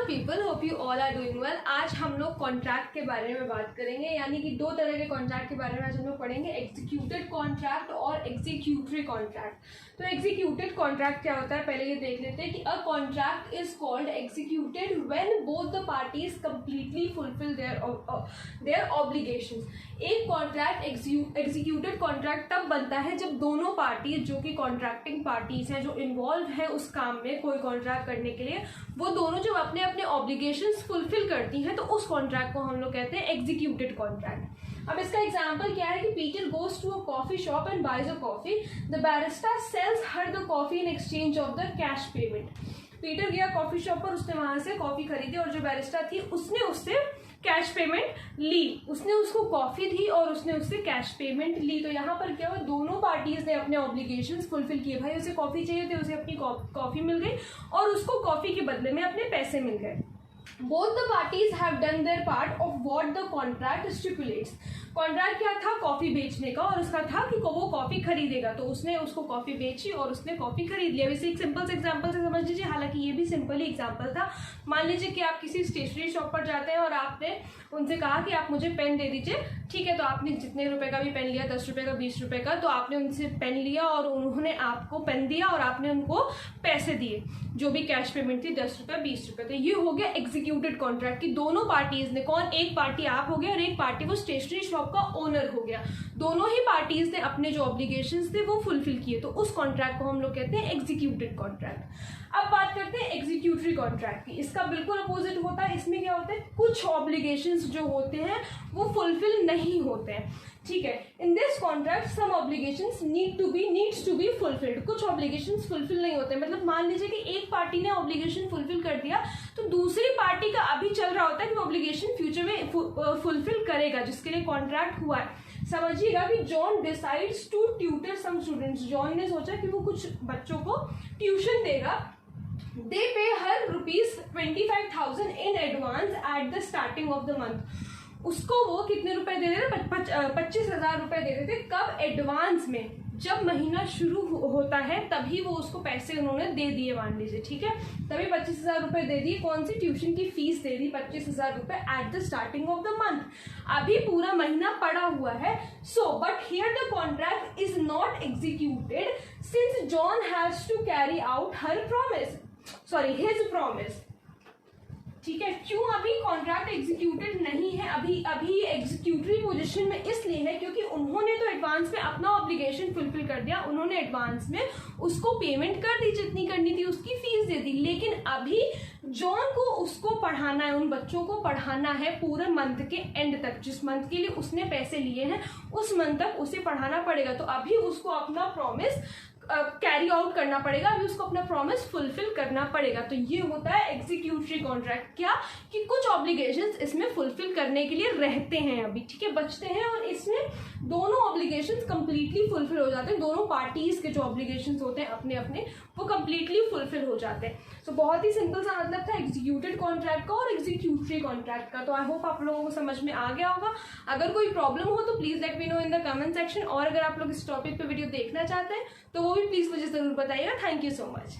People, hope you all are doing well. आज हम लोग कॉन्ट्रैक्ट के बारे में बात करेंगे, यानी कि दो तरह के कॉन्ट्रैक्ट के बारे में आज हम लोग पढ़ेंगे, एग्जीक्यूटेड कॉन्ट्रैक्ट और एग्जीक्यूटरी कॉन्ट्रैक्ट। तो एग्जीक्यूटेड कॉन्ट्रैक्ट क्या होता है, पहले ये देख लेते हैं कि a contract is called executed when both the parties completely fulfil there obligations. एक कॉन्ट्रैक्ट एग्जीक्यूटेड कॉन्ट्रैक्ट तब बनता है जब दोनों पार्टीज जो कि कॉन्ट्रैक्टिंग पार्टीज हैं, जो इन्वॉल्व है उस काम में कोई कॉन्ट्रैक्ट करने के लिए, वो दोनों जब अपने अपने ऑब्लिगेशंस फुलफिल करती हैं तो उस कॉन्ट्रैक्ट को हम लोग कहते हैं एग्जीक्यूटेड कॉन्ट्रैक्ट। अब इसका एग्जांपल क्या है कि Peter goes to a coffee shop and buys a coffee, the barista sells her the coffee in exchange of the cash payment. Peter गया कॉफी शॉप पर, उसने वहां से कॉफी खरीदी और जो बैरिस्टा थी उसने उससे कैश पेमेंट ली, उसने उसको कॉफी दी और उसने उससे कैश पेमेंट ली। तो यहाँ पर क्या हुआ, दोनों पार्टीज ने अपने ऑब्लिगेशंस फुलफिल किए। भाई उसे कॉफी चाहिए थे, उसे अपनी कॉफी मिल गई और उसको कॉफी के बदले में अपने पैसे मिल गए। Both the parties have done their part of what the contract stipulates. Contract क्या था, कॉफी बेचने का, और उसका था कि वो कॉफी खरीदेगा, तो उसने उसको कॉफी बेची और उसने कॉफी खरीद लिया। वैसे एक सिंपल से एग्जांपल से समझ लीजिए, हालांकि ये भी सिंपल ही एग्जांपल था। मान लीजिए कि आप किसी स्टेशनरी शॉप पर जाते हैं और आपने उनसे कहा कि आप मुझे पेन दे दीजिए, ठीक है, तो आपने जितने रुपए का भी पेन लिया, 10 रुपए का, 20 रुपए का, तो आपने उनसे पेन लिया और उन्होंने आपको पेन दिया और आपने उनको पैसे दिए, जो भी कैश पेमेंट थी 10 रुपए 20 रुपए। तो ये हो गया एग्जीक्यूटेड कॉन्ट्रैक्ट की दोनों पार्टीज ने, कौन, एक पार्टी आप हो गया और एक पार्टी वो स्टेशनरी शॉप का ओनर हो गया, दोनों ही पार्टीज ने अपने जो ऑब्लिगेशंस थे वो फुलफिल किए, तो उस कॉन्ट्रैक्ट को हम लोग कहते हैं एग्जीक्यूटेड कॉन्ट्रैक्ट। अब बात करते हैं एग्जीक्यूटरी कॉन्ट्रैक्ट की। इसका बिल्कुल अपोजिट होता है। इसमें क्या होता है, कुछ ऑब्लिगेशंस जो होते हैं वो फुलफिल नहीं होते हैं, ठीक है। In this contract some obligations needs to be fulfilled. कुछ ऑब्लिगेशंस फुलफिल नहीं होते, मतलब मान लीजिए कि एक पार्टी ने ऑब्लिगेशन फुलफिल कर दिया तो दूसरी पार्टी का अभी चल रहा होता है कि वो ऑब्लिगेशन फ्यूचर में फुलफिल करेगा जिसके लिए कॉन्ट्रैक्ट हुआ है। समझिएगा कि John decides to tutor some students. John ने सोचा कि वो कुछ बच्चों को ट्यूशन देगा। They pay her ₹25,000 in advance at the starting of the month. उसको वो कितने रुपए दे रहे थे, 25,000 रुपए दे रहे थे। कब, एडवांस में, जब महीना शुरू होता है तभी वो उसको पैसे उन्होंने दे दिए, मान लीजिए, ठीक है, तभी 25,000 रुपए दे दिए। कौन सी, ट्यूशन की फीस दे दी 25,000 रुपए at the starting of the month. अभी पूरा महीना पड़ा हुआ है। So but here the contract is not executed since John has to carry out her promise, sorry his promise, ठीक है। क्यों अभी कॉन्ट्रैक्ट एग्जीक्यूटेड नहीं है, अभी एग्जीक्यूटरी पोजीशन में इसलिए है क्योंकि उन्होंने तो एडवांस में अपना ऑब्लिगेशन फुलफिल कर दिया, उन्होंने एडवांस में उसको पेमेंट कर दी, जितनी करनी थी उसकी फीस दे दी। लेकिन अभी जॉन को उसको पढ़ाना है, उन बच्चों को पढ़ाना है पूरे मंथ के एंड तक, जिस मंथ के लिए उसने पैसे लिए हैं उस मंथ तक उसे पढ़ाना पड़ेगा। तो अभी उसको अपना प्रॉमिस कैरी आउट करना पड़ेगा, अभी उसको अपना प्रॉमिस फुलफिल करना पड़ेगा। तो ये होता है एग्जीक्यूटरी कॉन्ट्रैक्ट। क्या कि कुछ ऑब्लिगेशंस इसमें फुलफिल करने के लिए रहते हैं अभी, ठीक है, बचते हैं, और इसमें दोनों ऑब्लिगेशंस कंप्लीटली फुलफिल हो जाते हैं। दोनों पार्टीज के जो ऑब्लिगेशंस होते हैं अपने अपने, वो कंप्लीटली फुलफिल हो जाते हैं। तो बहुत ही सिंपल सा मतलब था एग्जीक्यूटेड कॉन्ट्रैक्ट का और एग्जीक्यूटरी कॉन्ट्रैक्ट का। तो आई होप आप लोगों को समझ में आ गया होगा। अगर कोई प्रॉब्लम हो तो please let me know in the comment section, और अगर आप लोग इस टॉपिक पे वीडियो देखना चाहते हैं तो वो भी प्लीज मुझे जरूर बताइएगा। Thank you so much.